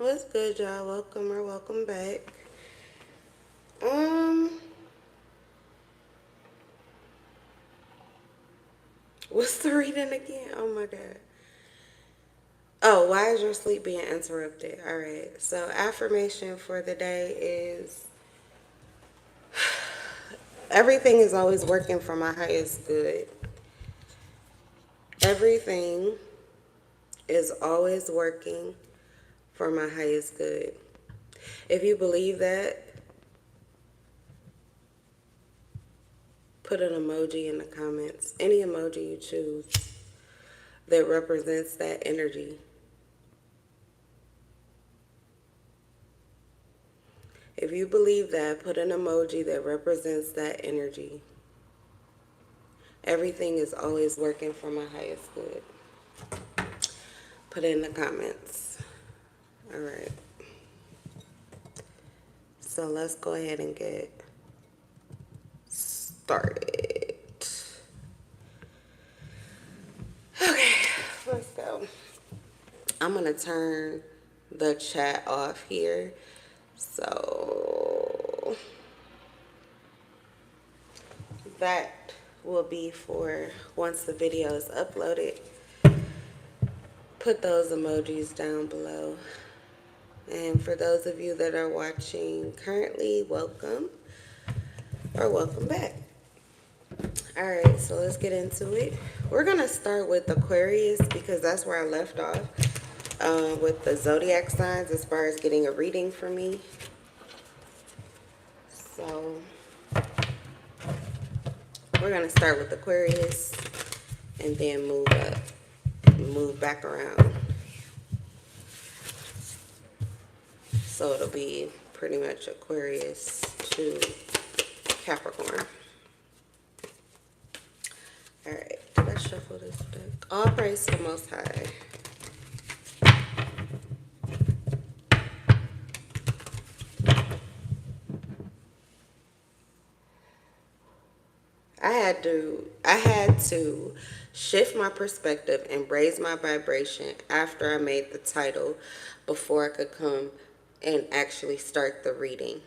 What's good, y'all? Welcome or welcome back. What's the reading again? Oh my god. Oh, why is your sleep being interrupted? All right. So, affirmation for the day is everything is always working for my highest good. Everything is always working for my highest good. If you believe that, put an emoji in the comments. Any emoji you choose that represents that energy. If you believe that, put an emoji that represents that energy. Everything is always working for my highest good. Put it in the comments. All right. So let's go ahead and get started. Okay, let's go. I'm going to turn the chat off here. So that will be for once the video is uploaded. Put those emojis down below. And for those of you that are watching currently, welcome or welcome back. All right, so let's get into it. We're going to start with Aquarius because that's where I left off with the zodiac signs as far as getting a reading for me. So we're going to start with Aquarius and then move up, move back around. So it'll be pretty much Aquarius to Capricorn. All right, did I shuffle this deck? All praise to the Most High. I had to shift my perspective and raise my vibration after I made the title before I could come and actually start the reading.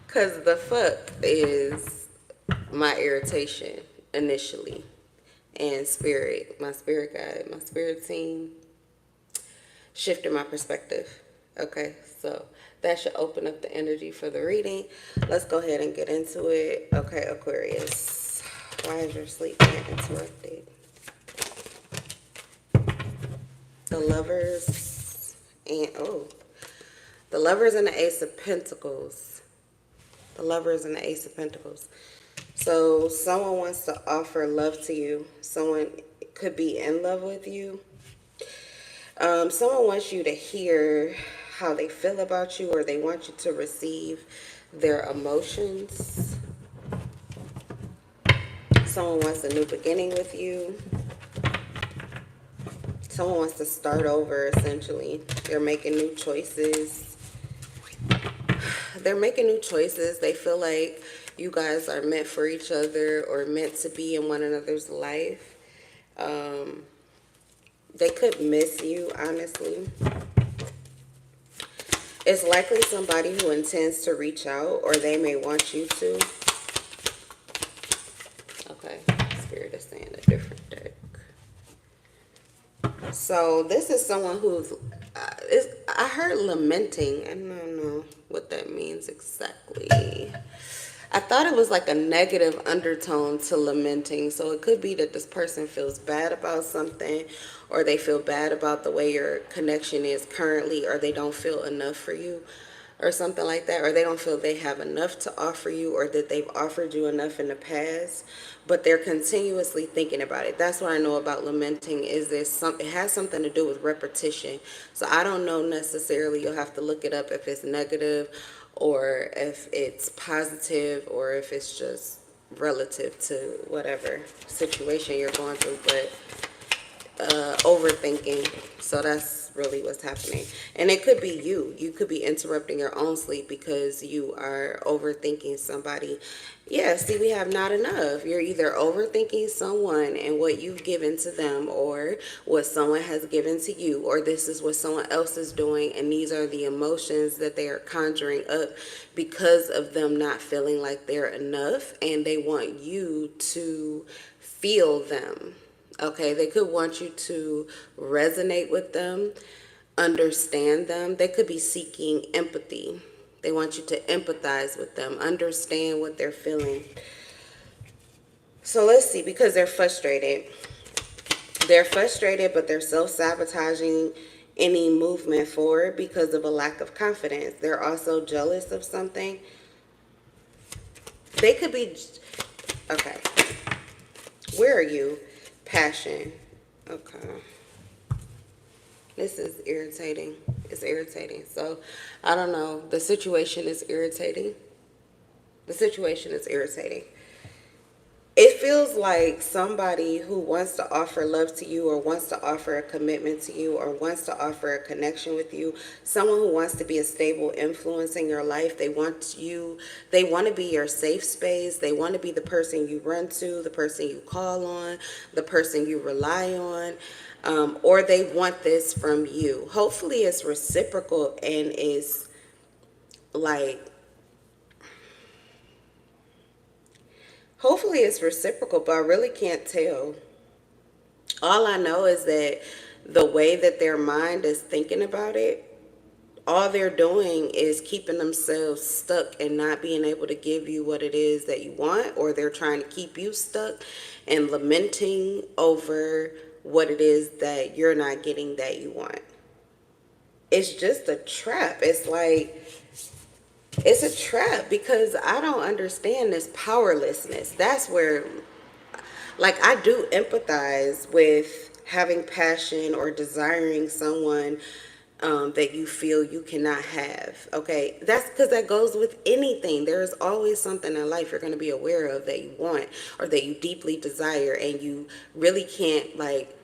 Because the fuck is my irritation initially. And spirit, my spirit guide, my spirit team shifted my perspective. Okay, so that should open up the energy for the reading. Let's go ahead and get into it. Okay, Aquarius, why is your sleep being interrupted? The Lovers and the Lovers and the Ace of Pentacles. The Lovers and the Ace of Pentacles. So someone wants to offer love to you. Someone could be in love with you. Someone wants you to hear how they feel about you, or they want you to receive their emotions. Someone wants a new beginning with you. Someone wants to start over, essentially. They're making new choices. They're making new choices. They feel like you guys are meant for each other or meant to be in one another's life. They could miss you, honestly. It's likely somebody who intends to reach out, or they may want you to. Okay, Spirit is saying a different deck. So this is someone who's, I heard lamenting. I don't know what that means exactly. I thought it was like a negative undertone to lamenting. So it could be that this person feels bad about something, or they feel bad about the way your connection is currently, or they don't feel enough for you, or something like that, or they don't feel they have enough to offer you, or that they've offered you enough in the past, but they're continuously thinking about it. That's what I know about lamenting, is it has something to do with repetition. So I don't know necessarily, you'll have to look it up if it's negative or if it's positive, or if it's just relative to whatever situation you're going through, but overthinking. So that's really what's happening. And it could be you. You could be interrupting your own sleep because you are overthinking somebody. Yeah, see, we have not enough. You're either overthinking someone and what you've given to them, or what someone has given to you, or this is what someone else is doing, and these are the emotions that they are conjuring up because of them not feeling like they're enough, and they want you to feel them. Okay, they could want you to resonate with them, understand them. They could be seeking empathy. They want you to empathize with them, understand what they're feeling. So let's see, because they're frustrated. They're frustrated, but they're self-sabotaging any movement forward because of a lack of confidence. They're also jealous of something. They could be, okay. Where are you? Passion. Okay. This is irritating. It's irritating. So, I don't know. The situation is irritating. The situation is irritating. It feels like somebody who wants to offer love to you, or wants to offer a commitment to you, or wants to offer a connection with you, someone who wants to be a stable influence in your life. They want to be your safe space. They want to be the person you run to, the person you call on, the person you rely on, or they want this from you. Hopefully it's reciprocal and is like, hopefully it's reciprocal, but I really can't tell. All I know is that the way that their mind is thinking about it, all they're doing is keeping themselves stuck and not being able to give you what it is that you want, or they're trying to keep you stuck and lamenting over what it is that you're not getting that you want. It's just a trap. It's like, it's a trap because I don't understand this powerlessness. That's where, like, I do empathize with having passion or desiring someone that you feel you cannot have. Okay, that's because that goes with anything. There is always something in life you're going to be aware of that you want or that you deeply desire, and you really can't, like,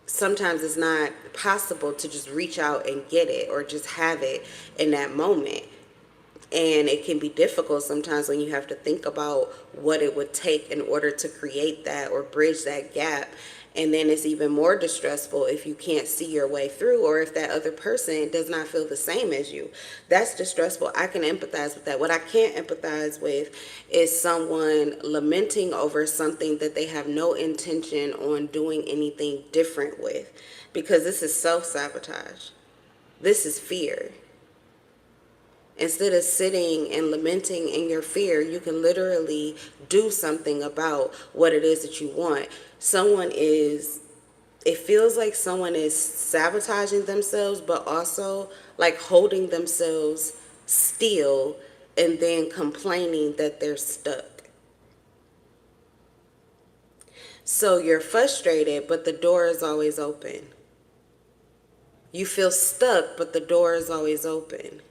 sometimes it's not possible to just reach out and get it or just have it in that moment. And it can be difficult sometimes when you have to think about what it would take in order to create that or bridge that gap. And then it's even more distressful if you can't see your way through, or if that other person does not feel the same as you. That's distressful. I can empathize with that. What I can't empathize with is someone lamenting over something that they have no intention on doing anything different with, because this is self-sabotage. This is fear. Instead of sitting and lamenting in your fear, you can literally do something about what it is that you want. It feels like someone is sabotaging themselves, but also like holding themselves still and then complaining that they're stuck. So you're frustrated, but the door is always open. You feel stuck, but the door is always open.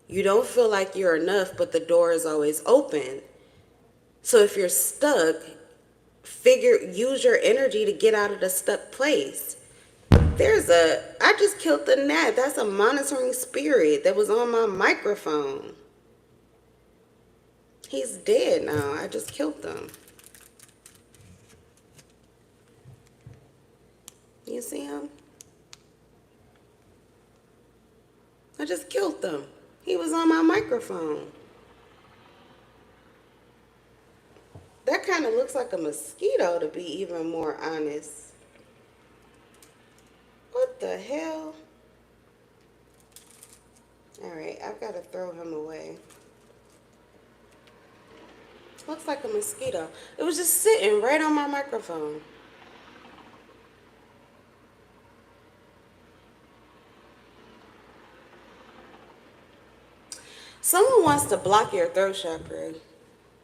You don't feel like you're enough, but the door is always open. So if you're stuck, use your energy to get out of the stuck place. I just killed the gnat. That's a monitoring spirit that was on my microphone. He's dead now. I just killed him. You see him? I just killed him. He was on my microphone. That kind of looks like a mosquito, to be even more honest. What the hell? Alright, I've got to throw him away. Looks like a mosquito. It was just sitting right on my microphone. Someone wants to block your throat chakra.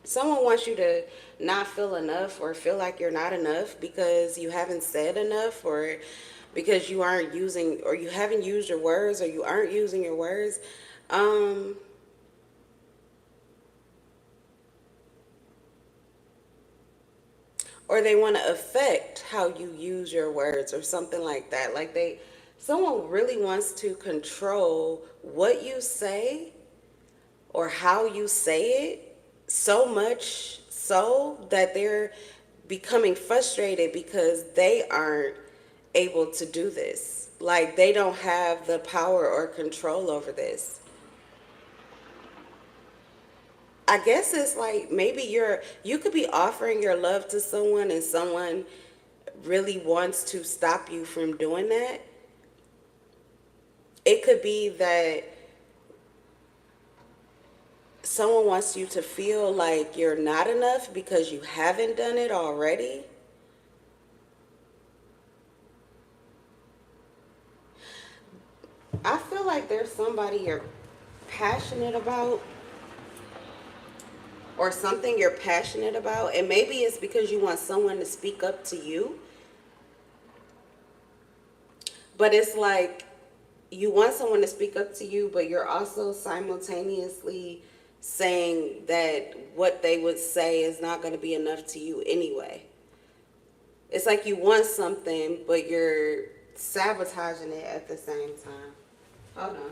Someone wants you to not feel enough, or feel like you're not enough because you haven't said enough, or because you aren't using, or you haven't used your words, or you aren't using your words. or they want to affect how you use your words or something like that. Like someone really wants to control what you say or how you say it, so much so that they're becoming frustrated because they aren't able to do this. Like they don't have the power or control over this. I guess it's like maybe you could be offering your love to someone and someone really wants to stop you from doing that. It could be that someone wants you to feel like you're not enough because you haven't done it already. I feel like there's somebody you're passionate about or something you're passionate about, and maybe it's because you want someone to speak up to you, but it's like you want someone to speak up to you, but you're also simultaneously saying that what they would say is not going to be enough to you anyway. It's like you want something, but you're sabotaging it at the same time. Hold on.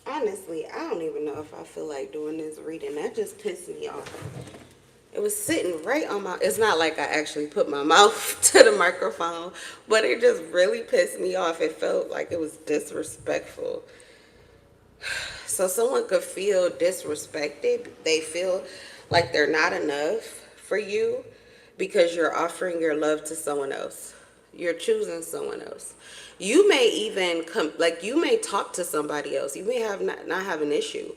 Honestly, I don't even know if I feel like doing this reading. That just pissed me off. It was sitting right on my... It's not like I actually put my mouth to the microphone, but it just really pissed me off. It felt like it was disrespectful. So someone could feel disrespected. They feel like they're not enough for you because you're offering your love to someone else. You're choosing someone else. You may even come, like you may talk to somebody else. You may have not have an issue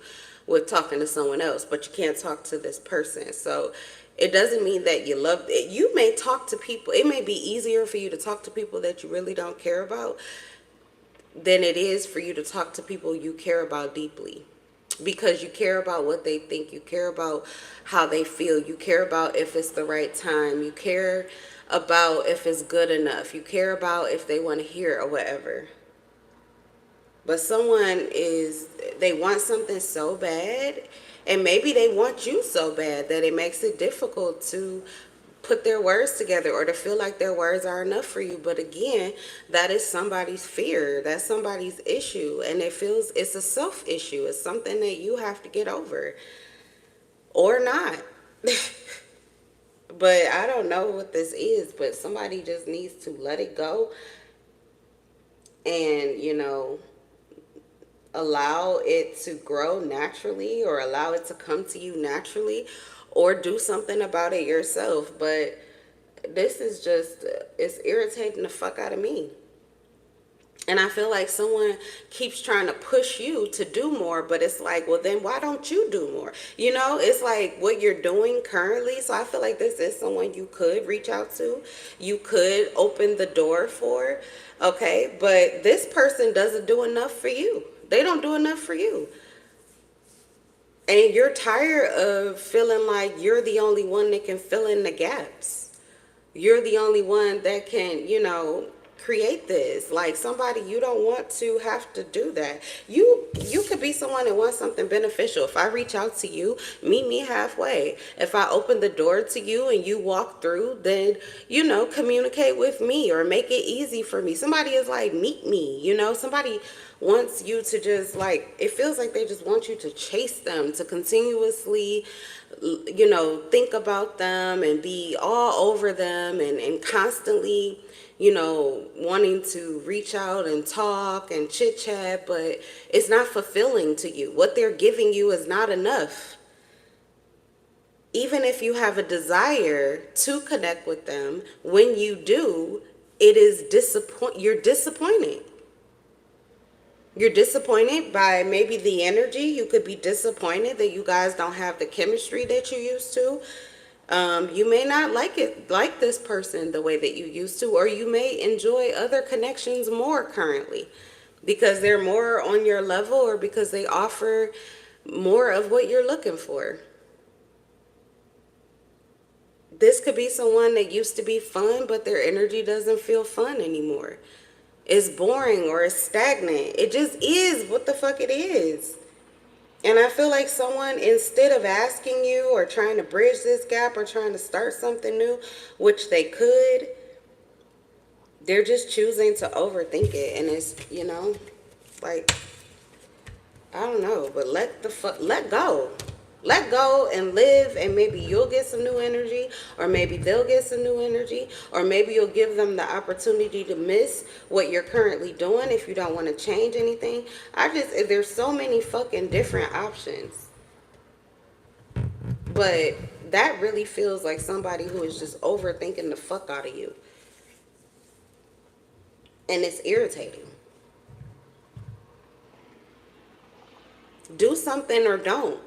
with talking to someone else, but you can't talk to this person. So it doesn't mean that you love it. You may talk to people. It may be easier for you to talk to people that you really don't care about than it is for you to talk to people you care about deeply, because you care about what they think, you care about how they feel, you care about if it's the right time, you care about if it's good enough, you care about if they want to hear or whatever. But they want something so bad, and maybe they want you so bad that it makes it difficult to put their words together or to feel like their words are enough for you. But again, that is somebody's fear. That's somebody's issue. And it's a self issue. It's something that you have to get over or not. But I don't know what this is, but somebody just needs to let it go and, allow it to grow naturally or allow it to come to you naturally or do something about it yourself. But this is just, it's irritating the fuck out of me. And I feel like someone keeps trying to push you to do more, but it's like, well, then why don't you do more? It's like what you're doing currently. So I feel like this is someone you could reach out to. You could open the door for, okay? But this person doesn't do enough for you. They don't do enough for you. And you're tired of feeling like you're the only one that can fill in the gaps. You're the only one that can, create this. Like somebody, you don't want to have to do that. You could be someone that wants something beneficial. If I reach out to you, meet me halfway. If I open the door to you and you walk through, then communicate with me or make it easy for me. Somebody is like, meet me. Somebody wants you to just like, it feels like they just want you to chase them, to continuously think about them and be all over them and constantly wanting to reach out and talk and chit chat, but it's not fulfilling to you. What they're giving you is not enough. Even if you have a desire to connect with them, when you do, you're disappointed. You're disappointed by maybe the energy. You could be disappointed that you guys don't have the chemistry that you used to. You may not like this person the way that you used to, or you may enjoy other connections more currently because they're more on your level or because they offer more of what you're looking for. This could be someone that used to be fun, but their energy doesn't feel fun anymore. It's boring or it's stagnant. It just is what the fuck it is. And I feel like someone, instead of asking you or trying to bridge this gap or trying to start something new, which they could, they're just choosing to overthink it. And it's, like, I don't know, but let go. Let go and live, and maybe you'll get some new energy, or maybe they'll get some new energy, or maybe you'll give them the opportunity to miss what you're currently doing if you don't want to change anything. There's so many fucking different options. But that really feels like somebody who is just overthinking the fuck out of you. And it's irritating. Do something or don't.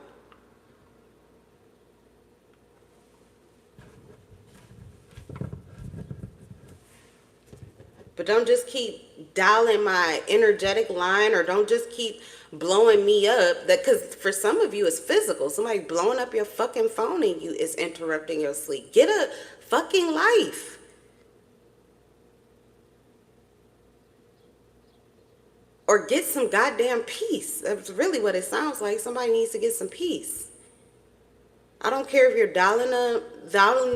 But don't just keep dialing my energetic line, or don't just keep blowing me up. That, because for some of you it's physical. Somebody blowing up your fucking phone and you is interrupting your sleep. Get a fucking life. Or get some goddamn peace. That's really what it sounds like. Somebody needs to get some peace. I don't care if you're dialing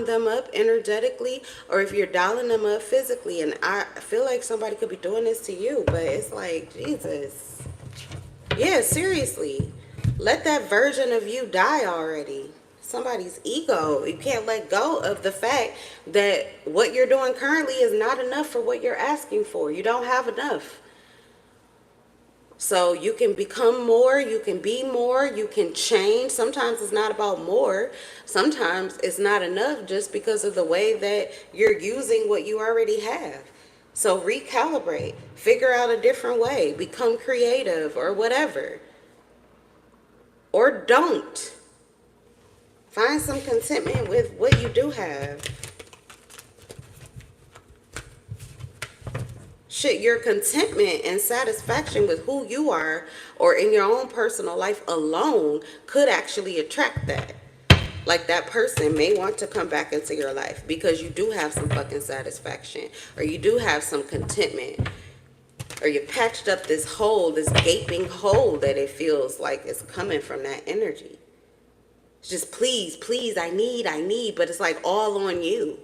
them up energetically, or if you're dialing them up physically. And I feel like somebody could be doing this to you, but it's like, Jesus. Yeah, seriously. Let that version of you die already. Somebody's ego. You can't let go of the fact that what you're doing currently is not enough for what you're asking for. You don't have enough. So you can become more, you can be more, you can change. Sometimes it's not about more. Sometimes it's not enough just because of the way that you're using what you already have. So recalibrate, figure out a different way, become creative or whatever. Or don't. Find some contentment with what you do have. Shit, your contentment and satisfaction with who you are, or in your own personal life alone, could actually attract that. Like, that person may want to come back into your life because you do have some fucking satisfaction, or you do have some contentment, or you patched up this hole, this gaping hole that it feels like is coming from that energy. It's just please, please, I need, but it's like all on you.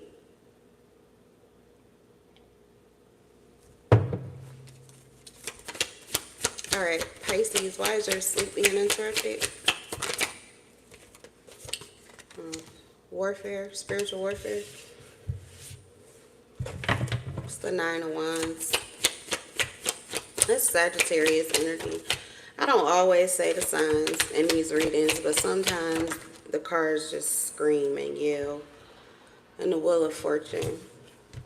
All right, Pisces, why is your sleep being interrupted? Warfare, spiritual warfare. It's the 9 of Wands. That's Sagittarius energy. I don't always say the signs in these readings, but sometimes the cards just scream and yell. And the Wheel of Fortune.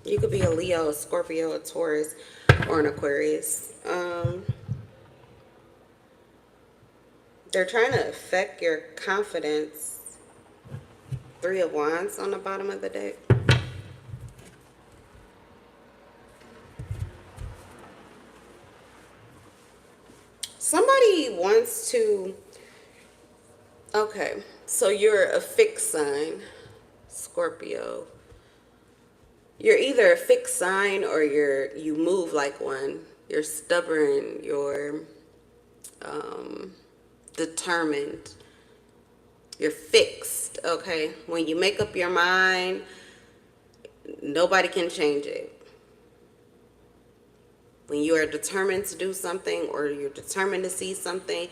You could be a Leo, a Scorpio, a Taurus, or an Aquarius. They're trying to affect your confidence. 3 of Wands on the bottom of the deck. Somebody wants to... Okay, so you're a fixed sign, Scorpio. You're either a fixed sign or you move like one. You're stubborn, you're determined, you're fixed. Okay, when you make up your mind, nobody can change it. When you are determined to do something, or you're determined to see something,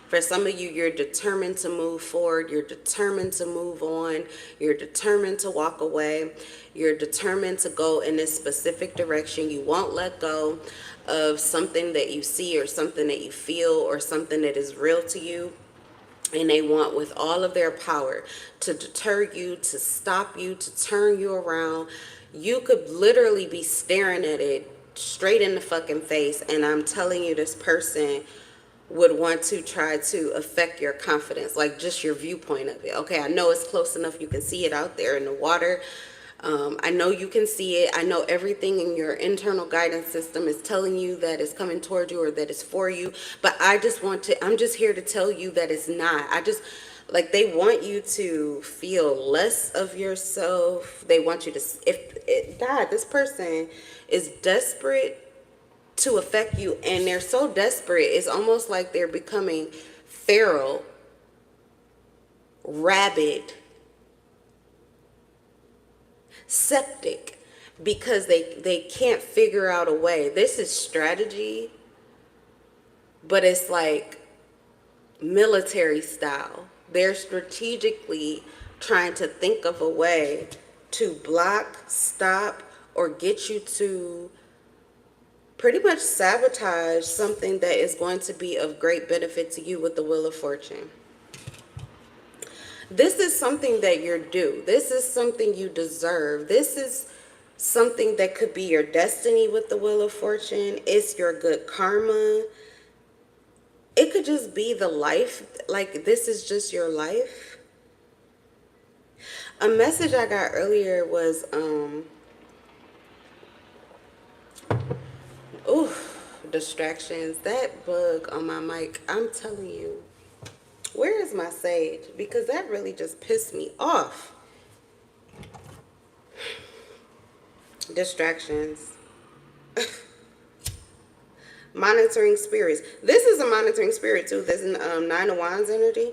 for some of you, you're determined to move forward, you're determined to move on, you're determined to walk away, you're determined to go in this specific direction. You won't let go of something that you see, or something that you feel, or something that is real to you. And they want with all of their power to deter you, to stop you, to turn you around. You could literally be staring at it straight in the fucking face, and I'm telling you, this person would want to try to affect your confidence, like just your viewpoint of it. Okay, I know it's close enough, you can see it out there in the water. I know you can see it. I know everything in your internal guidance system is telling you that it's coming toward you, or that it's for you. But I'm just here to tell you that it's not. Like they want you to feel less of yourself. They want you to, God, this person is desperate to affect you, and they're so desperate, it's almost like they're becoming feral, rabid, septic, because they can't figure out a way. This is strategy, but it's like military style. They're strategically trying to think of a way to block, stop, or get you to pretty much sabotage something that is going to be of great benefit to you with the Wheel of Fortune. This is something that you're due. This is something you deserve. This is something that could be your destiny with the Wheel of Fortune. It's your good karma. It could just be the life, like this is just your life. A message I got earlier was, distractions. That bug on my mic, I'm telling you. Where is my sage? Because that really just pissed me off. Distractions. Monitoring spirits. This is a monitoring spirit too. This is Nine of Wands energy.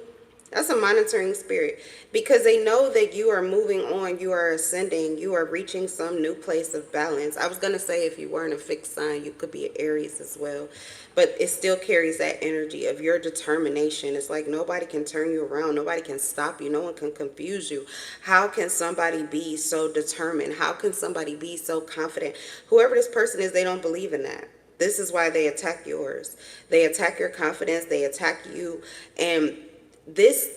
That's a monitoring spirit, because they know that you are moving on, you are ascending, you are reaching some new place of balance. I was going to say if you weren't a fixed sign, you could be an Aries as well, but it still carries that energy of your determination. It's like nobody can turn you around, nobody can stop you, no one can confuse you. How can somebody be so determined? How can somebody be so confident? Whoever this person is, they don't believe in that. This is why they attack yours. They attack your confidence, they attack you, and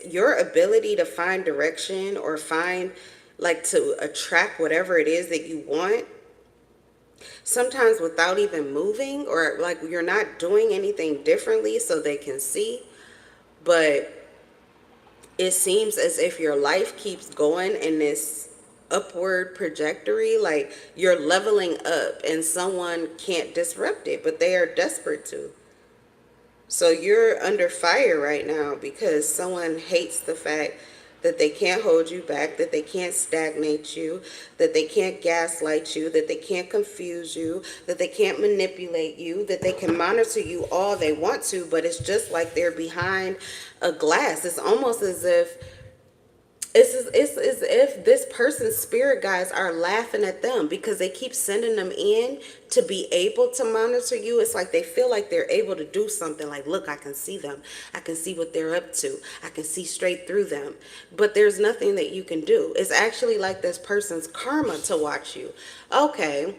your ability to find direction or find, like, to attract whatever it is that you want, sometimes without even moving, or like you're not doing anything differently so they can see, but it seems as if your life keeps going in this upward trajectory, like you're leveling up and someone can't disrupt it, but they are desperate to. So you're under fire right now because someone hates the fact that they can't hold you back, that they can't stagnate you, that they can't gaslight you, that they can't confuse you, that they can't manipulate you, that they can monitor you all they want to, but it's just like they're behind a glass. It's almost as if it's as if this person's spirit guides are laughing at them because they keep sending them in to be able to monitor you. It's like they feel like they're able to do something, like, look, I can see them. I can see what they're up to. I can see straight through them. But there's nothing that you can do. It's actually like this person's karma to watch you. Okay.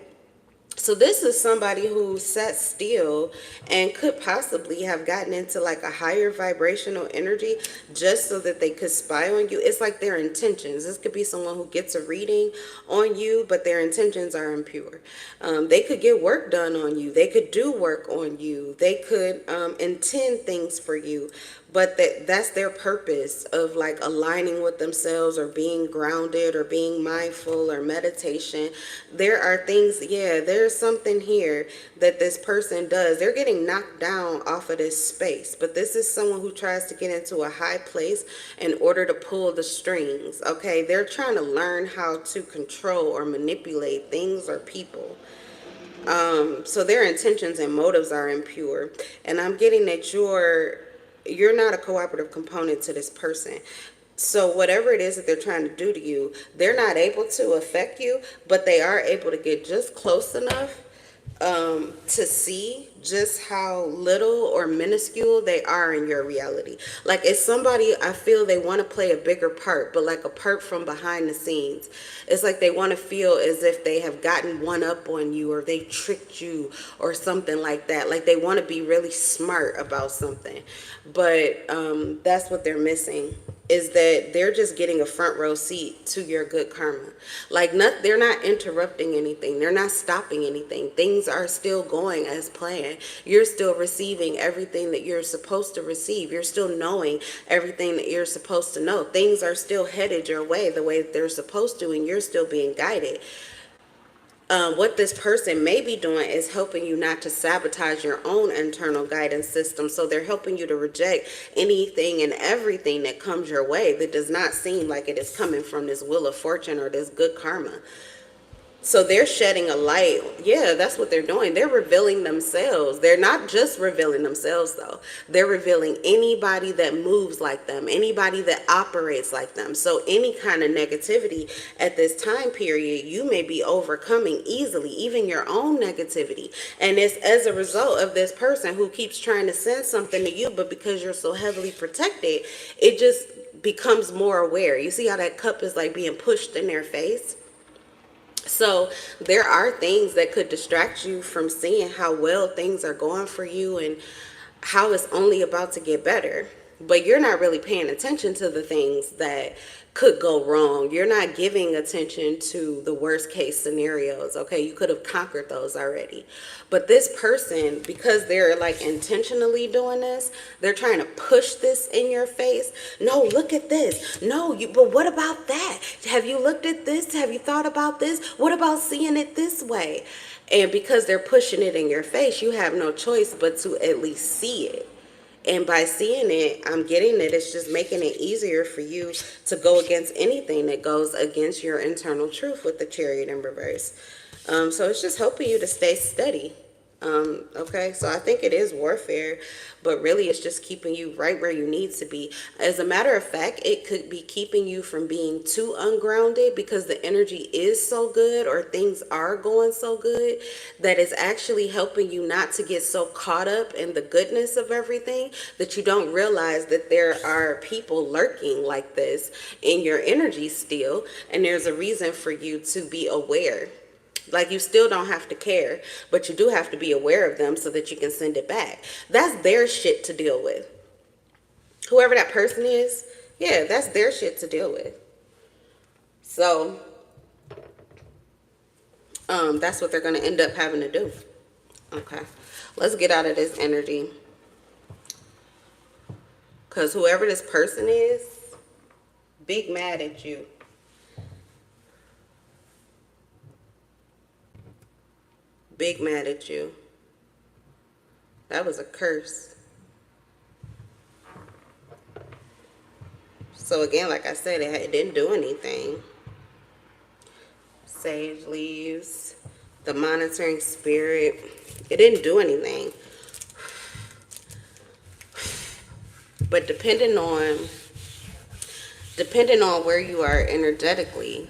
So this is somebody who sat still and could possibly have gotten into like a higher vibrational energy just so that they could spy on you. It's like their intentions. This could be someone who gets a reading on you, but their intentions are impure. They could get work done on you. They could do work on you. They could intend things for you. But that's their purpose of like aligning with themselves or being grounded or being mindful or meditation. There are things, yeah, there's something here that this person does. They're getting knocked down off of this space. But this is someone who tries to get into a high place in order to pull the strings, okay? They're trying to learn how to control or manipulate things or people. So their intentions and motives are impure. And I'm getting that you're not a cooperative component to this person. So whatever it is that they're trying to do to you, they're not able to affect you, but they are able to get just close enough to see just how little or minuscule they are in your reality. Like it's somebody, I feel they want to play a bigger part, but like a part from behind the scenes. It's like they want to feel as if they have gotten one up on you or they tricked you or something like that. Like they want to be really smart about something, but that's what they're missing, is that they're just getting a front row seat to your good karma. Like they're not interrupting anything. They're not stopping anything. Things are still going as planned. You're still receiving everything that you're supposed to receive. You're still knowing everything that you're supposed to know. Things are still headed your way the way that they're supposed to, and you're still being guided. what this person may be doing is helping you not to sabotage your own internal guidance system. So they're helping you to reject anything and everything that comes your way that does not seem like it is coming from this wheel of fortune or this good karma. So they're shedding a light. Yeah, that's what they're doing. They're revealing themselves. They're not just revealing themselves, though. They're revealing anybody that moves like them, anybody that operates like them. So any kind of negativity at this time period, you may be overcoming easily, even your own negativity. And it's as a result of this person who keeps trying to send something to you, but because you're so heavily protected, it just becomes more aware. You see how that cup is like being pushed in their face? So there are things that could distract you from seeing how well things are going for you and how it's only about to get better. But you're not really paying attention to the things that could go wrong. You're not giving attention to the worst case scenarios. Okay, you could have conquered those already. But this person, because they're like intentionally doing this, they're trying to push this in your face. No, look at this. No, but what about that? Have you looked at this? Have you thought about this? What about seeing it this way? And because they're pushing it in your face, you have no choice but to at least see it. And by seeing it, I'm getting that it's just making it easier for you to go against anything that goes against your internal truth with the Chariot in reverse. So it's just helping you to stay steady. Okay, so I think it is warfare, but really it's just keeping you right where you need to be. As a matter of fact, it could be keeping you from being too ungrounded because the energy is so good or things are going so good that it's actually helping you not to get so caught up in the goodness of everything that you don't realize that there are people lurking like this in your energy still, and there's a reason for you to be aware. Like, you still don't have to care, but you do have to be aware of them so that you can send it back. That's their shit to deal with. Whoever that person is, yeah, that's their shit to deal with. So, that's what they're going to end up having to do. Okay, let's get out of this energy. Because whoever this person is, big mad at you. Big mad at you. That was a curse. So again, like I said, it didn't do anything. Sage leaves. The monitoring spirit. It didn't do anything. But depending on where you are energetically,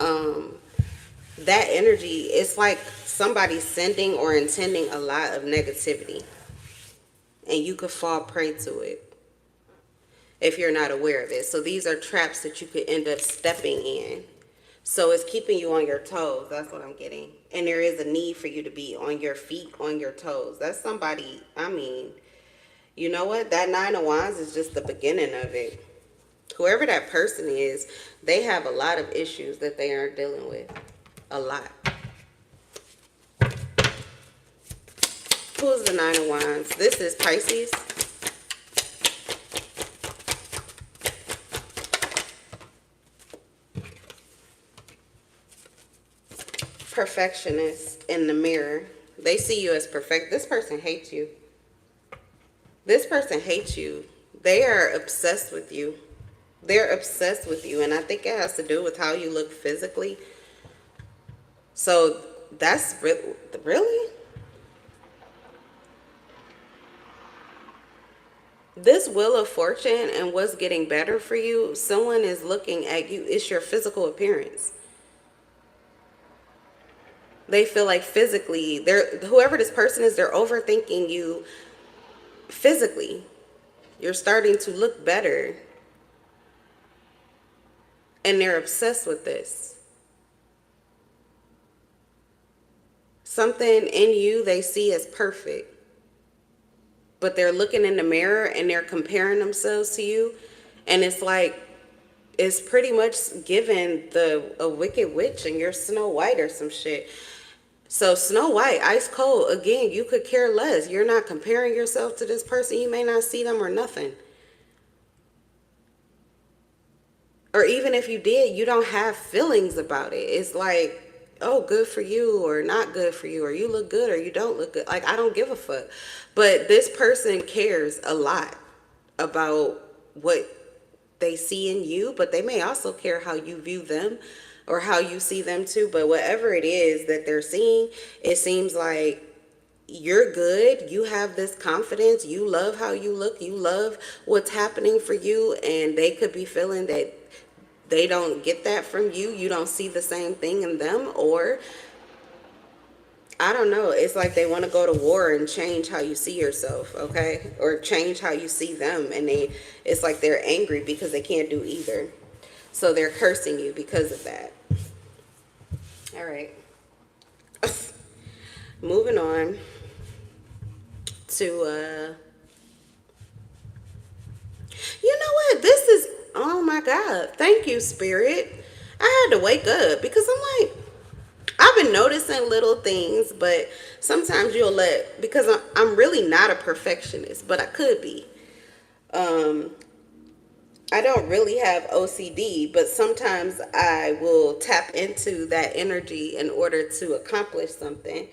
that energy, it's like somebody sending or intending a lot of negativity, and you could fall prey to it if you're not aware of it. So these are traps that you could end up stepping in. So it's keeping you on your toes. That's what I'm getting. And there is a need for you to be on your feet, on your toes. That's somebody, I mean, you know what? That Nine of Wands is just the beginning of it. Whoever that person is, they have a lot of issues that they are dealing with. A lot. Who's the Nine of Wands? This is Pisces. Perfectionist in the mirror. They see you as perfect. This person hates you. This person hates you. They are obsessed with you. They're obsessed with you. And I think it has to do with how you look physically. So that's really? This Wheel of Fortune and what's getting better for you, someone is looking at you. It's your physical appearance. They feel like physically, whoever this person is, they're overthinking you physically. You're starting to look better. And they're obsessed with this. Something in you they see as perfect. But they're looking in the mirror and they're comparing themselves to you. And it's like, it's pretty much giving a wicked witch and you're Snow White or some shit. So Snow White, ice cold, again, you could care less. You're not comparing yourself to this person. You may not see them or nothing. Or even if you did, you don't have feelings about it. It's like, oh, good for you or not good for you, or you look good or you don't look good. Like, I don't give a fuck. But this person cares a lot about what they see in you, but they may also care how you view them or how you see them too. But whatever it is that they're seeing, it seems like you're good. You have this confidence. You love how you look. You love what's happening for you. And they could be feeling that they don't get that from you. You don't see the same thing in them. Or I don't know. It's like they want to go to war and change how you see yourself, okay? Or change how you see them. And it's like they're angry because they can't do either. So they're cursing you because of that. All right. Moving on to, you know what? This is, oh my God. Thank you, Spirit. I had to wake up because I'm like, I've been noticing little things, but sometimes you'll because I'm really not a perfectionist, but I could be. I don't really have OCD, but sometimes I will tap into that energy in order to accomplish something.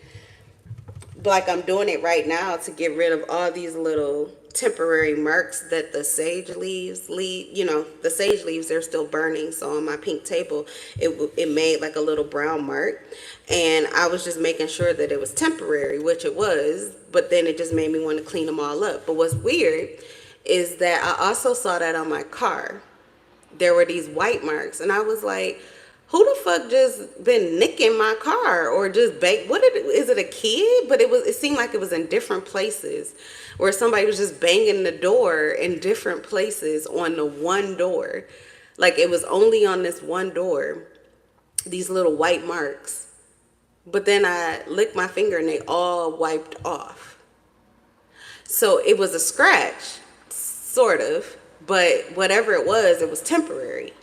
Like I'm doing it right now to get rid of all these little temporary marks that the sage leaves leave. You know, the sage leaves, they're still burning. So on my pink table, it made like a little brown mark. And I was just making sure that it was temporary, which it was. But then it just made me want to clean them all up. But what's weird is that I also saw that on my car. There were these white marks. And I was like, who the fuck just been nicking my car or just is it a kid? But it seemed like it was in different places where somebody was just banging the door in different places on the one door. Like it was only on this one door, these little white marks. But then I licked my finger and they all wiped off. So it was a scratch, sort of, but whatever it was temporary.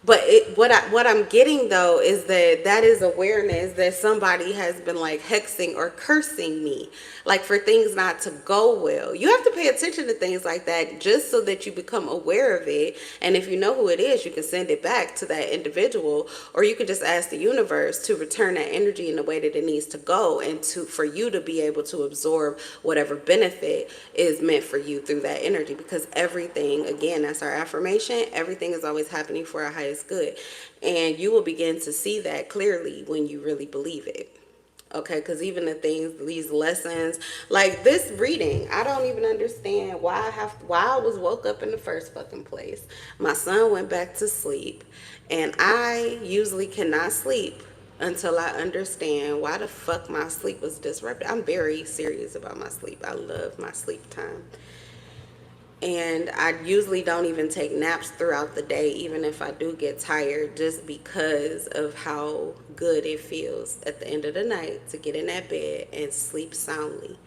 But what I'm getting though is that is awareness that somebody has been like hexing or cursing me, like for things not to go well. You have to pay attention to things like that just so that you become aware of it. And if you know who it is, you can send it back to that individual, or you can just ask the universe to return that energy in the way that it needs to go, and for you to be able to absorb whatever benefit is meant for you through that energy. Because everything, again, that's our affirmation, everything is always happening for our highest good, and you will begin to see that clearly when you really believe it. Okay, because even these lessons, like this reading, I don't even understand why I was woke up in the first fucking place. My son went back to sleep, and I usually cannot sleep until I understand why the fuck my sleep was disrupted. I'm very serious about my sleep. I love my sleep time. And I usually don't even take naps throughout the day, even if I do get tired, just because of how good it feels at the end of the night to get in that bed and sleep soundly.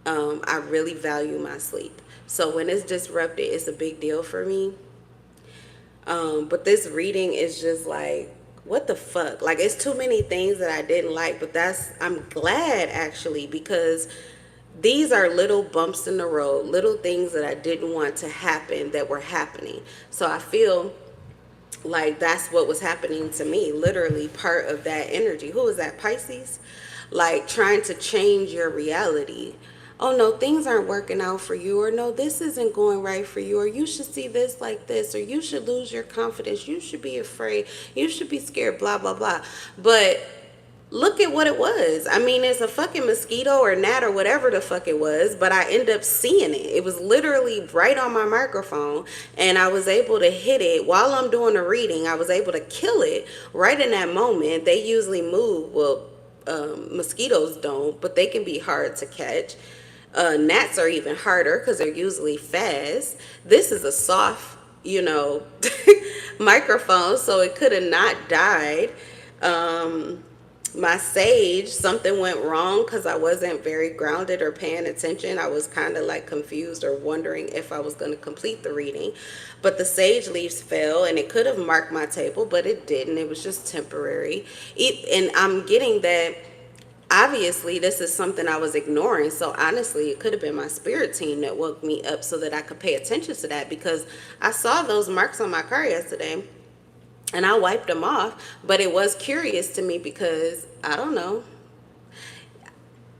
I really value my sleep. So when it's disrupted, it's a big deal for me. But this reading is just like, what the fuck? Like, it's too many things that I didn't like, but I'm glad actually, because these are little bumps in the road, little things that I didn't want to happen that were happening. So I feel like that's what was happening to me, literally part of that energy. Who is that, Pisces? Like trying to change your reality. Oh no, things aren't working out for you, or no, this isn't going right for you, or you should see this like this, or you should lose your confidence, you should be afraid, you should be scared, blah, blah, blah. But look at what it was. I mean, it's a fucking mosquito or gnat or whatever the fuck it was, but I end up seeing it. It was literally right on my microphone, and I was able to hit it while I'm doing a reading. I was able to kill it right in that moment. They usually move. Well, mosquitoes don't, but they can be hard to catch. Gnats are even harder because they're usually fast. This is a soft, microphone, so it could have not died. My sage, something went wrong because I wasn't very grounded or paying attention. I was kind of like confused or wondering if I was going to complete the reading. But the sage leaves fell, and it could have marked my table, but it didn't. It was just temporary. And I'm getting that obviously this is something I was ignoring. So honestly, it could have been my spirit team that woke me up so that I could pay attention to that, because I saw those marks on my car yesterday. And I wiped them off, but it was curious to me because I don't know.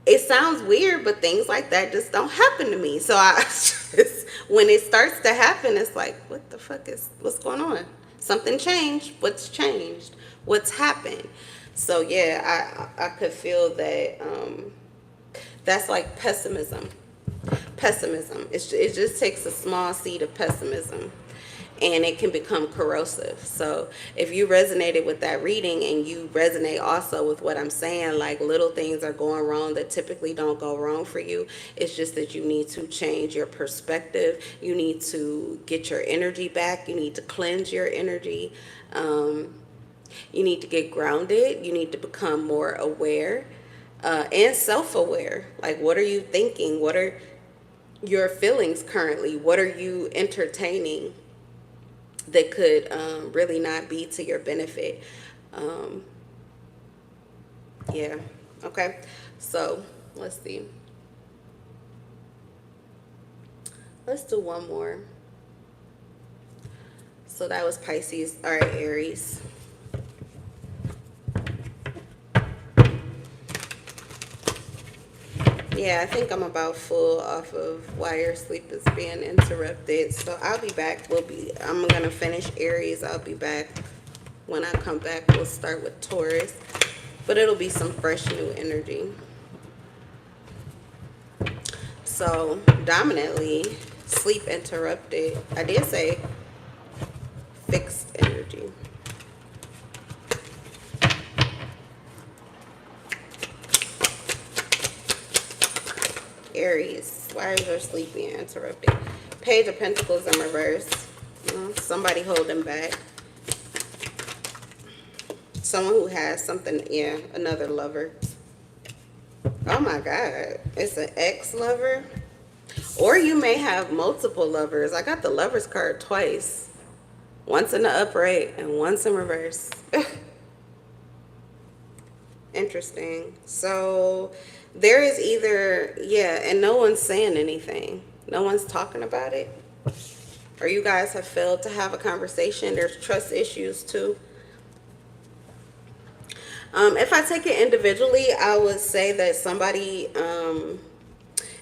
It sounds weird, but things like that just don't happen to me. So I just, when it starts to happen, it's like, what the fuck what's going on? Something changed. What's changed? What's happened? So yeah, I could feel that. That's like pessimism. Pessimism. It just takes a small seed of pessimism, and it can become corrosive. So if you resonated with that reading and you resonate also with what I'm saying, like little things are going wrong that typically don't go wrong for you. It's just that you need to change your perspective. You need to get your energy back. You need to cleanse your energy. You need to get grounded. You need to become more aware and self-aware. Like, what are you thinking? What are your feelings currently? What are you entertaining that could really not be to your benefit? Yeah. Okay. So let's see. Let's do one more. So that was Pisces. All right, Aries. Yeah, I think I'm about full off of why your sleep is being interrupted. So I'll be back. I'm gonna finish Aries. I'll be back. When I come back, we'll start with Taurus. But it'll be some fresh new energy. So dominantly, sleep interrupted. I did say fixed energy. Aries, why is your sleep being interrupted? Page of Pentacles in reverse. Somebody holding back. Someone who has something, yeah, another lover. Oh my God, it's an ex-lover. Or you may have multiple lovers. I got the Lovers card twice. Once in the upright and once in reverse. Interesting. So there is either, yeah, and no one's saying anything. No one's talking about it. Or you guys have failed to have a conversation. There's trust issues too. If I take it individually, I would say that somebody, an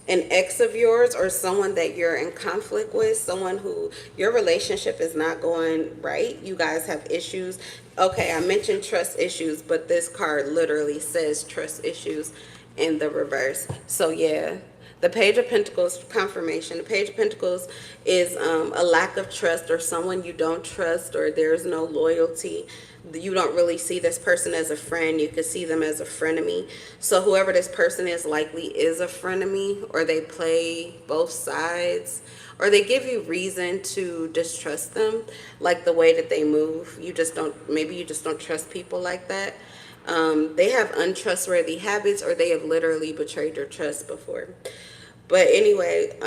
ex of yours or someone that you're in conflict with, someone who your relationship is not going right, you guys have issues. Okay, I mentioned trust issues, but this card literally says trust issues in the reverse. So yeah, the Page of Pentacles, confirmation. The Page of Pentacles is a lack of trust, or someone you don't trust, or there's no loyalty. You don't really see this person as a friend. You could see them as a frenemy. So whoever this person is likely is a frenemy, or they play both sides, or they give you reason to distrust them, like the way that they move. Maybe you just don't trust people like that. They have untrustworthy habits, or they have literally betrayed your trust before. But anyway,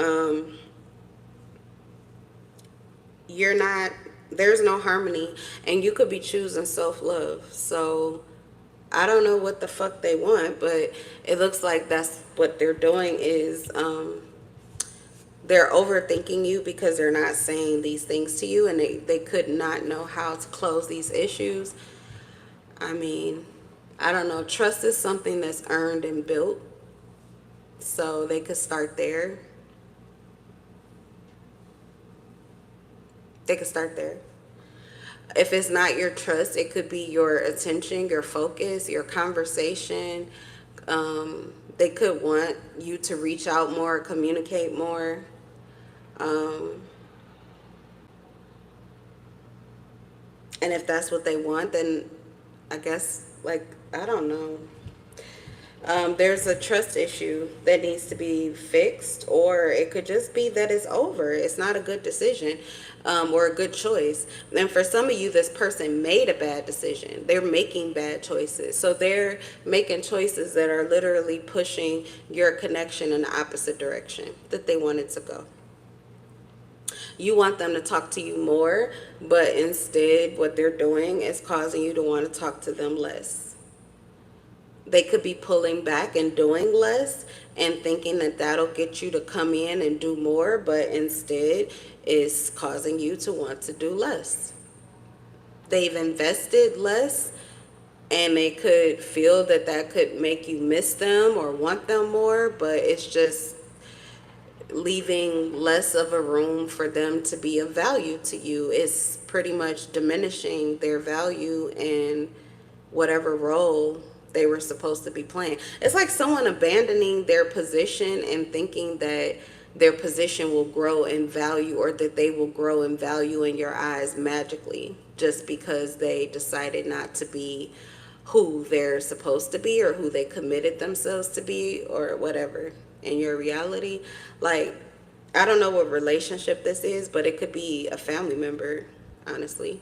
there's no harmony, and you could be choosing self-love. So I don't know what the fuck they want, but it looks like that's what they're doing is they're overthinking you because they're not saying these things to you, and they could not know how to close these issues. I mean, I don't know. Trust is something that's earned and built. So they could start there. They could start there. If it's not your trust, it could be your attention, your focus, your conversation. They could want you to reach out more, communicate more. And if that's what they want, then I guess, like, I don't know. There's a trust issue that needs to be fixed, or it could just be that it's over. It's not a good decision, or a good choice. And for some of you, this person made a bad decision. They're making bad choices. So they're making choices that are literally pushing your connection in the opposite direction that they wanted to go. You want them to talk to you more, but instead what they're doing is causing you to want to talk to them less. They could be pulling back and doing less and thinking that that'll get you to come in and do more, but instead is causing you to want to do less. they've invested less, and they could feel that that could make you miss them or want them more, but it's just leaving less of a room for them to be of value to you. It's pretty much diminishing their value in whatever role they were supposed to be playing. It's like someone abandoning their position and thinking that their position will grow in value, or that they will grow in value in your eyes magically just because they decided not to be who they're supposed to be or who they committed themselves to be or whatever in your reality. Like, I don't know what relationship this is, but it could be a family member, honestly.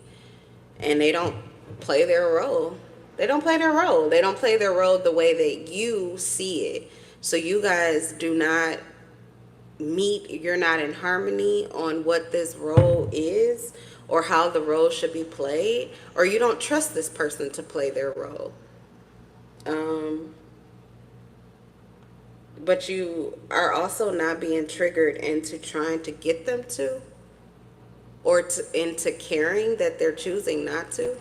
And they don't play their role. They don't play their role. They don't play their role the way that you see it. So you guys do not meet, you're not in harmony on what this role is or how the role should be played, or you don't trust this person to play their role. Um, but you are also not being triggered into trying to get them to, or into caring that they're choosing not to.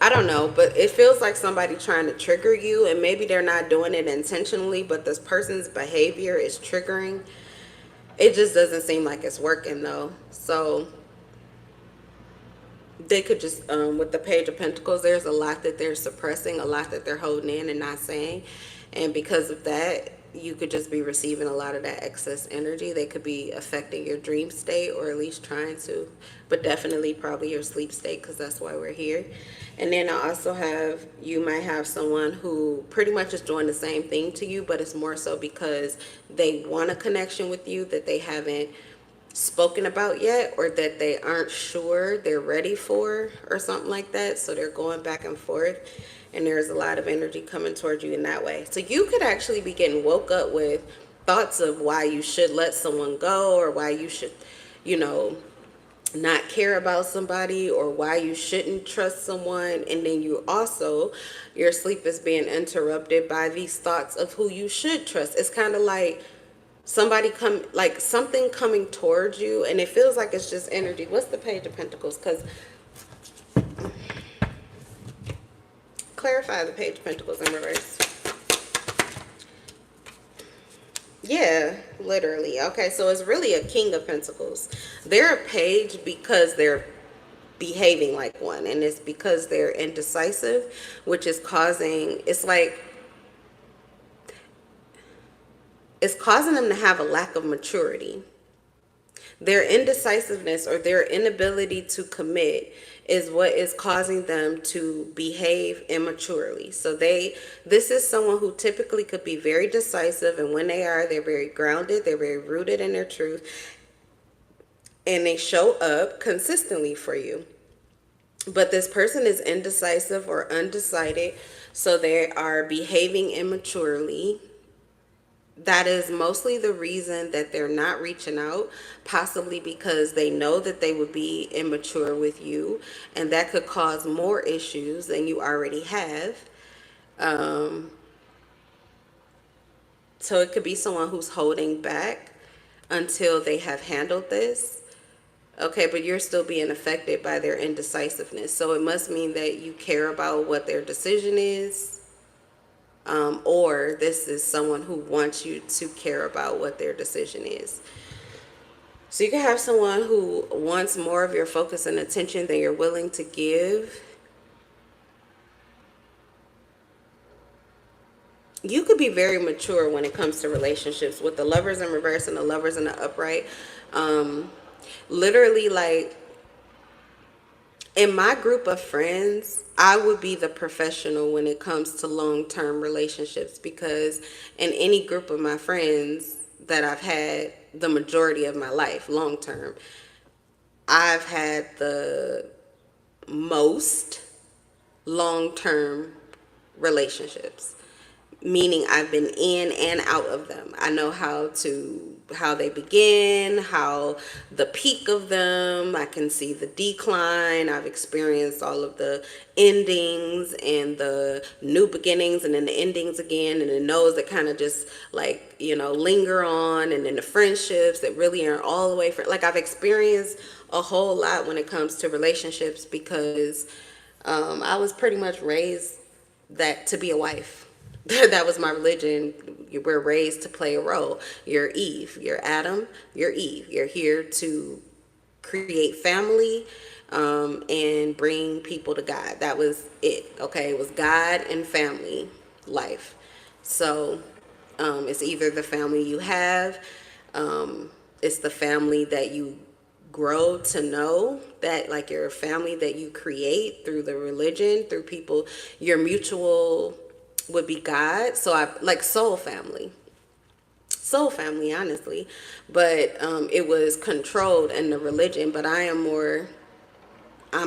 I don't know, but it feels like somebody trying to trigger you, and maybe they're not doing it intentionally, but this person's behavior is triggering. It just doesn't seem like it's working though. So they could just, with the Page of Pentacles, there's a lot that they're suppressing, a lot that they're holding in and not saying. And because of that, you could just be receiving a lot of that excess energy. They could be affecting your dream state, or at least trying to, but definitely probably your sleep state, because that's why we're here. And then I also have, you might have someone who pretty much is doing the same thing to you, but it's more so because they want a connection with you that they haven't spoken about yet, or that they aren't sure they're ready for, or something like that. So they're going back and forth, and there's a lot of energy coming towards you in that way. So you could actually be getting woke up with thoughts of why you should let someone go, or why you should, you know, not care about somebody, or why you shouldn't trust someone. And then you also, your sleep is being interrupted by these thoughts of who you should trust. It's kind of like like something coming towards you, and it feels like it's just energy. What's the Page of Pentacles? Because clarify the Page of Pentacles in reverse. Yeah, literally. Okay, so it's really a King of Pentacles. They're a page because they're behaving like one, and it's because they're indecisive, which is causing, it's causing them to have a lack of maturity. Their indecisiveness, or their inability to commit, is what is causing them to behave immaturely. So this is someone who typically could be very decisive, and when they are, they're very grounded, they're very rooted in their truth, and they show up consistently for you. But this person is indecisive or undecided, so they are behaving immaturely. That is mostly the reason that they're not reaching out, possibly because they know that they would be immature with you, and that could cause more issues than you already have. So it could be someone who's holding back until they have handled this. Okay, but you're still being affected by their indecisiveness. So it must mean that you care about what their decision is. Or this is someone who wants you to care about what their decision is. So you can have someone who wants more of your focus and attention than you're willing to give. You could be very mature when it comes to relationships, with the Lovers in reverse and the Lovers in the upright. Literally, like, in my group of friends, I would be the professional when it comes to long-term relationships, because in any group of my friends that I've had the majority of my life, long-term, I've had the most long-term relationships. meaning I've been in and out of them. I know how they begin, how the peak of them, I can see the decline. I've experienced all of the endings and the new beginnings and then the endings again, and then those that kind of just like, linger on, and then the friendships that really aren't all the way for, like, I've experienced a whole lot when it comes to relationships because I was pretty much raised that to be a wife. That was my religion. We're raised to play a role. You're Eve. You're Adam. You're Eve. You're here to create family and bring people to God. That was it. Okay, it was God and family life. So it's either the family you have, it's the family that you grow to know, that like your family that you create through the religion, through people, your mutual would be God. So I like soul family, honestly, but it was controlled in the religion. But I'm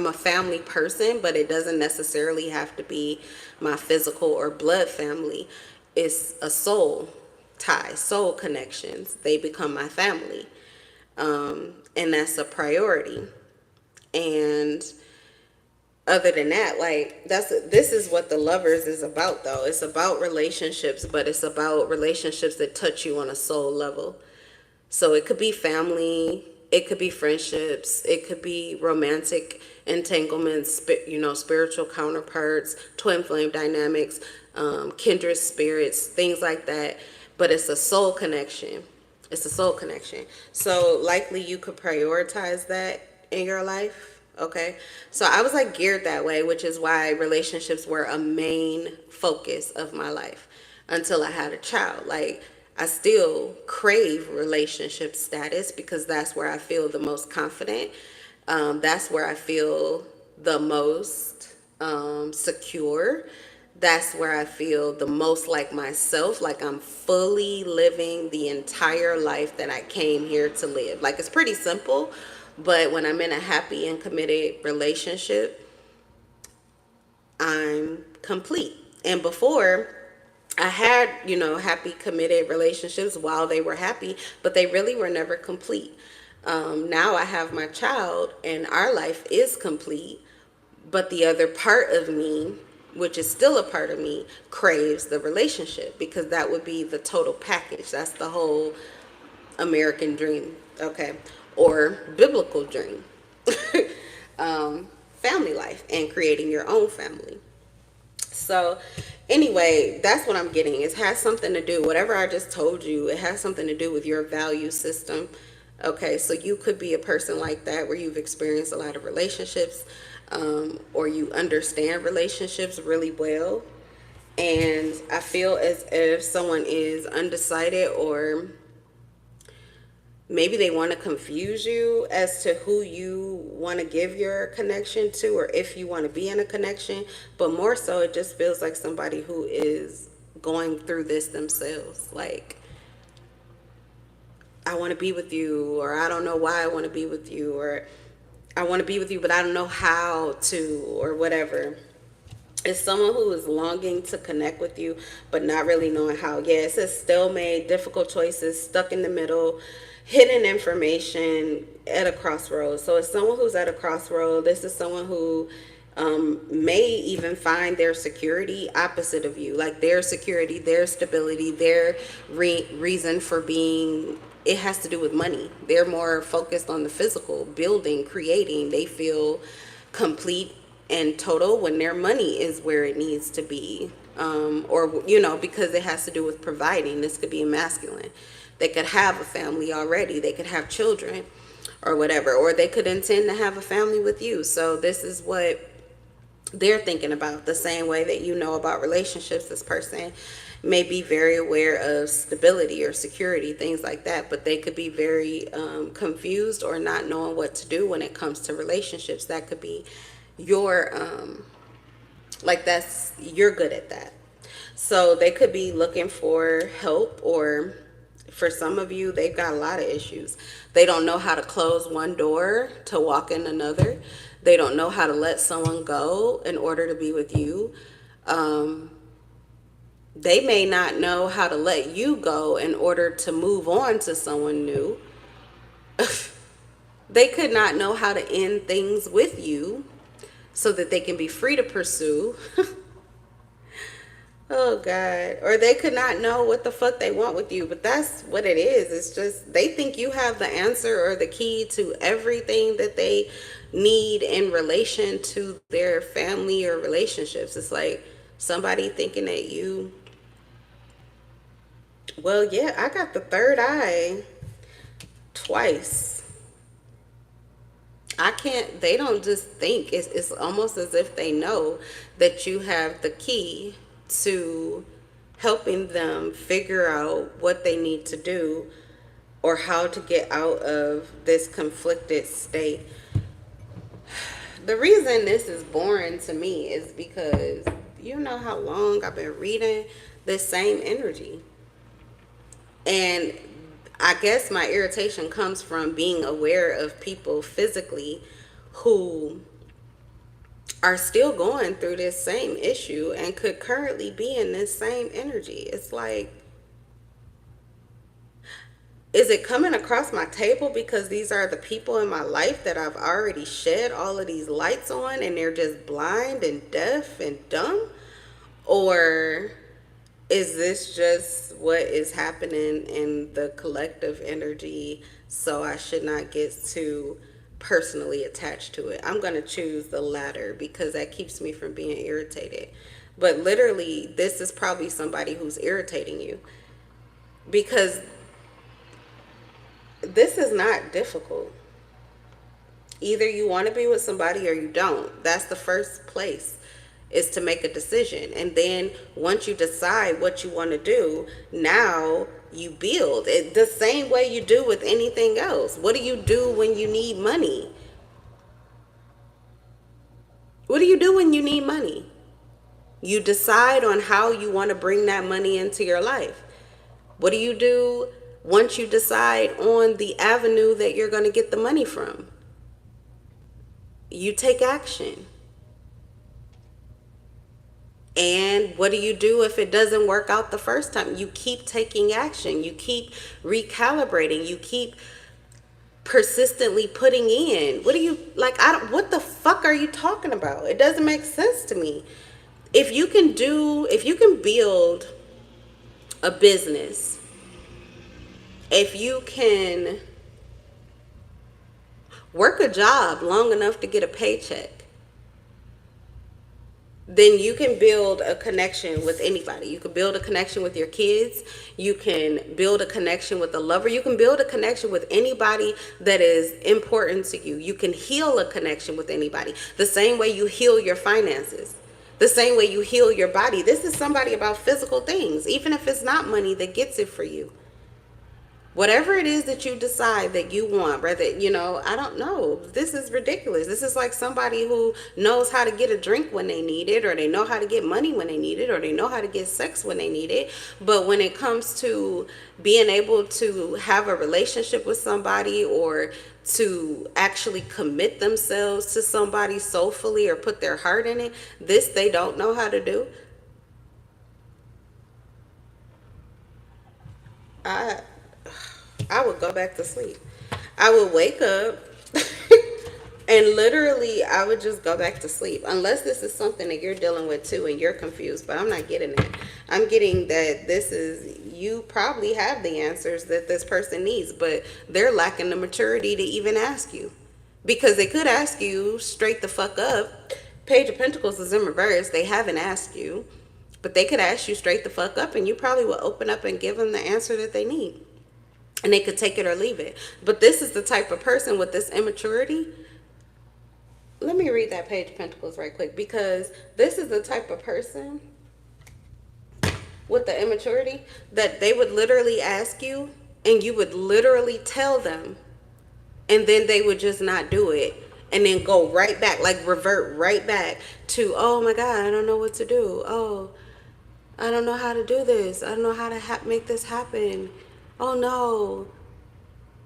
a family person, but it doesn't necessarily have to be my physical or blood family. It's a soul tie, soul connections. They become my family. And that's a priority. And other than that, like, this is what the Lovers is about, though. It's about relationships, but it's about relationships that touch you on a soul level. So it could be family, it could be friendships, it could be romantic entanglements, spiritual counterparts, twin flame dynamics, kindred spirits, things like that. But it's a soul connection. It's a soul connection. So likely you could prioritize that in your life. Okay. So I was like geared that way, which is why relationships were a main focus of my life until I had a child. Like, I still crave relationship status because that's where I feel the most confident. That's where I feel the most secure. That's where I feel the most like myself, like I'm fully living the entire life that I came here to live. Like, it's pretty simple, but when I'm in a happy and committed relationship, I'm complete. And before, I had, happy, committed relationships while they were happy, but they really were never complete. Now I have my child and our life is complete, but the other part of me, which is still a part of me, craves the relationship because that would be the total package. That's the whole American dream, okay, or biblical dream. Family life and creating your own family. So anyway, that's what I'm getting. It has something to do, whatever I just told you, it has something to do with your value system. Okay, so you could be a person like that where you've experienced a lot of relationships, or you understand relationships really well. And I feel as if someone is undecided, or maybe they want to confuse you as to who you want to give your connection to, or if you want to be in a connection. But more so, it just feels like somebody who is going through this themselves. Like, I want to be with you, or I don't know why I want to be with you, or I want to be with you, but I don't know how to, or whatever. It's someone who is longing to connect with you, but not really knowing how. Yeah, it says stalemate, difficult choices, stuck in the middle, hidden information, at a crossroads. So it's someone who's at a crossroad. This is someone who may even find their security opposite of you. Like, their security, their stability, their reason for being, it has to do with money. They're more focused on the physical, building, creating. They feel complete and total when their money is where it needs to be. Or, because it has to do with providing. This could be a masculine. They could have a family already. They could have children or whatever. Or they could intend to have a family with you. So this is what they're thinking about. The same way that you know about relationships, this person may be very aware of stability or security, things like that. But they could be very confused or not knowing what to do when it comes to relationships. That could be your, you're good at that. So they could be looking for help, or for some of you, they've got a lot of issues. They don't know how to close one door to walk in another. They don't know how to let someone go in order to be with you. They may not know how to let you go in order to move on to someone new. They could not know how to end things with you so that they can be free to pursue. Oh God. Or they could not know what the fuck they want with you. But that's what it is. It's just they think you have the answer or the key to everything that they need in relation to their family or relationships. It's like somebody thinking that you, well, yeah, I got the third eye twice. I can't, they don't just think, it's almost as if they know that you have the key to helping them figure out what they need to do or how to get out of this conflicted state. The reason this is boring to me is because you know how long I've been reading this same energy. And I guess my irritation comes from being aware of people physically who are still going through this same issue and could currently be in this same energy. It's like, is it coming across my table because these are the people in my life that I've already shed all of these lights on and they're just blind and deaf and dumb? Or is this just what is happening in the collective energy, so I should not get too personally attached to it? I'm going to choose the latter because that keeps me from being irritated. But literally, this is probably somebody who's irritating you because this is not difficult. Either you want to be with somebody or you don't. That's the first place, is to make a decision. And then once you decide what you want to do, now you build it the same way you do with anything else. What do you do when you need money? What do you do when you need money? You decide on how you want to bring that money into your life. What do you do once you decide on the avenue that you're going to get the money from? You take action. And what do you do if it doesn't work out the first time? You keep taking action. You keep recalibrating. You keep persistently putting in. What do you, like, what the fuck are you talking about? It doesn't make sense to me. If you can build a business, if you can work a job long enough to get a paycheck, then you can build a connection with anybody. You can build a connection with your kids. You can build a connection with a lover. You can build a connection with anybody that is important to you. You can heal a connection with anybody. The same way you heal your finances. The same way you heal your body. This is somebody about physical things, even if it's not money that gets it for you. Whatever it is that you decide that you want, whether, I don't know. This is ridiculous. This is like somebody who knows how to get a drink when they need it, or they know how to get money when they need it, or they know how to get sex when they need it. But when it comes to being able to have a relationship with somebody or to actually commit themselves to somebody soulfully or put their heart in it, this they don't know how to do. I would go back to sleep. I would wake up and literally I would just go back to sleep. Unless this is something that you're dealing with too and you're confused, but I'm not getting it. I'm getting that this is, you probably have the answers that this person needs, but they're lacking the maturity to even ask you. Because they could ask you straight the fuck up. Page of Pentacles is in reverse. They haven't asked you, but they could ask you straight the fuck up and you probably will open up and give them the answer that they need. And they could take it or leave it. But this is the type of person with this immaturity. Let me read that Page of Pentacles right quick, because this is the type of person with the immaturity that they would literally ask you and you would literally tell them, and then they would just not do it and then go right back, like revert right back to, oh my God, I don't know what to do. Oh, I don't know how to do this. I don't know how to make this happen. Oh no.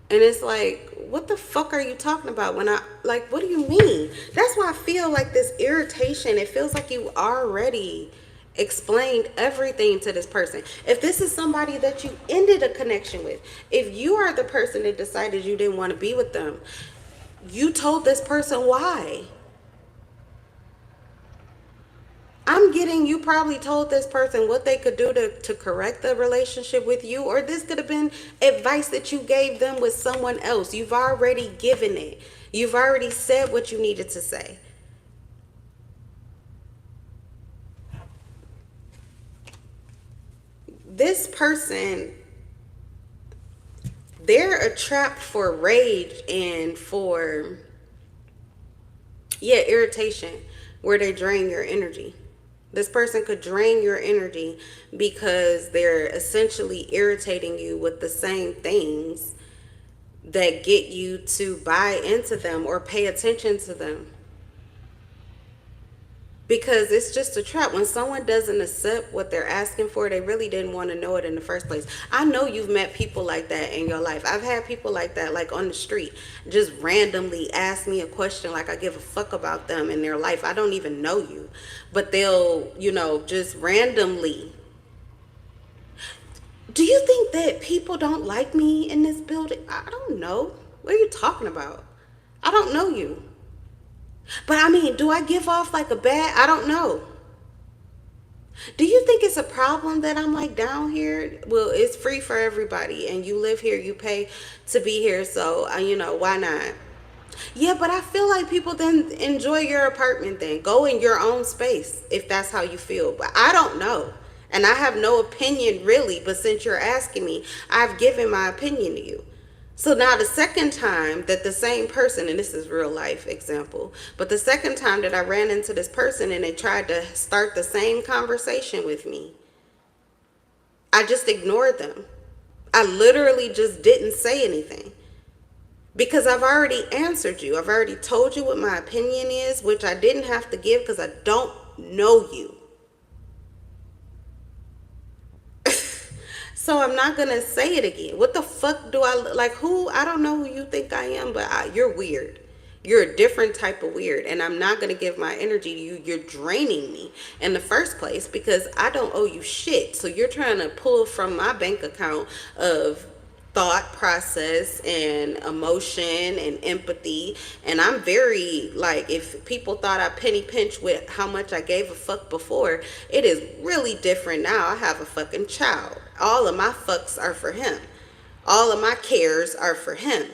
And it's like, what the fuck are you talking about? What do you mean? That's why I feel like this irritation. It feels like you already explained everything to this person. If this is somebody that you ended a connection with, if you are the person that decided you didn't want to be with them, you told this person why. I'm getting, you probably told this person what they could do to correct the relationship with you, or this could have been advice that you gave them with someone else. You've already given it. You've already said what you needed to say. This person, they're a trap for rage and for, yeah, irritation, where they drain your energy. This person could drain your energy because they're essentially irritating you with the same things that get you to buy into them or pay attention to them. Because it's just a trap. When someone doesn't accept what they're asking for, they really didn't want to know it in the first place. I know you've met people like that in your life. I've had people like that, like on the street, just randomly ask me a question like I give a fuck about them in their life. I don't even know you. But they'll, just randomly. Do you think that people don't like me in this building? I don't know. What are you talking about? I don't know you. But I mean, do I give off like a bad? I don't know. Do you think it's a problem that I'm like down here? Well, it's free for everybody, and you live here, you pay to be here, so why not? Yeah, but I feel like people then enjoy your apartment. Then go in your own space if that's how you feel. But I don't know, and I have no opinion really. But since you're asking me, I've given my opinion to you. So now the second time that the same person, and this is real life example, but the second time that I ran into this person and they tried to start the same conversation with me, I just ignored them. I literally just didn't say anything because I've already answered you. I've already told you what my opinion is, which I didn't have to give because I don't know you. So I'm not going to say it again. What the fuck do I, like who? I don't know who you think I am, but you're weird. You're a different type of weird. And I'm not going to give my energy to you. You're draining me in the first place because I don't owe you shit. So you're trying to pull from my bank account of thought process and emotion and empathy. And I'm very, like, if people thought I penny pinch with how much I gave a fuck before, it is really different now. I have a fucking child. All of my fucks are for him. All of my cares are for him.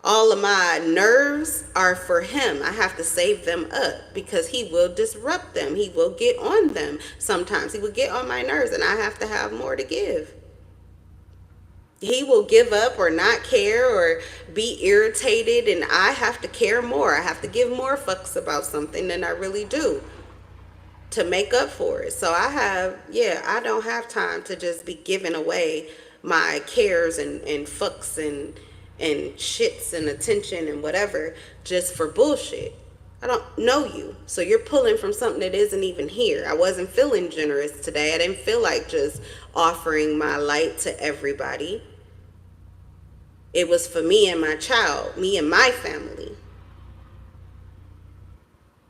All of my nerves are for him. I have to save them up because he will disrupt them. He will get on them. Sometimes he will get on my nerves and I have to have more to give. He will give up or not care or be irritated, and I have to care more. I have to give more fucks about something than I really do to make up for it. So I don't have time to just be giving away my cares and fucks and shits and attention and whatever just for bullshit. I don't know you. So you're pulling from something that isn't even here. I wasn't feeling generous today. I didn't feel like just offering my light to everybody. It was for me and my child, me and my family.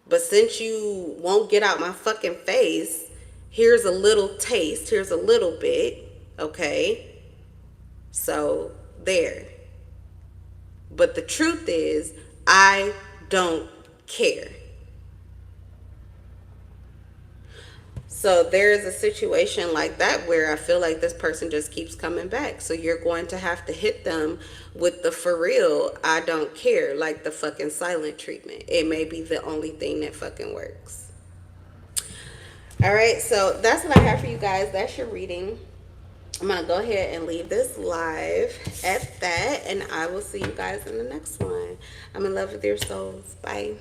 But since you won't get out my fucking face, here's a little taste. Here's a little bit. Okay? So, there. But the truth is, I don't care. So there's a situation like that where I feel like this person just keeps coming back. So you're going to have to hit them with the for real, I don't care, like the fucking silent treatment. It may be the only thing that fucking works. All right, so that's what I have for you guys. That's your reading. I'm going to go ahead and leave this live at that, and I will see you guys in the next one. I'm in love with your souls. Bye.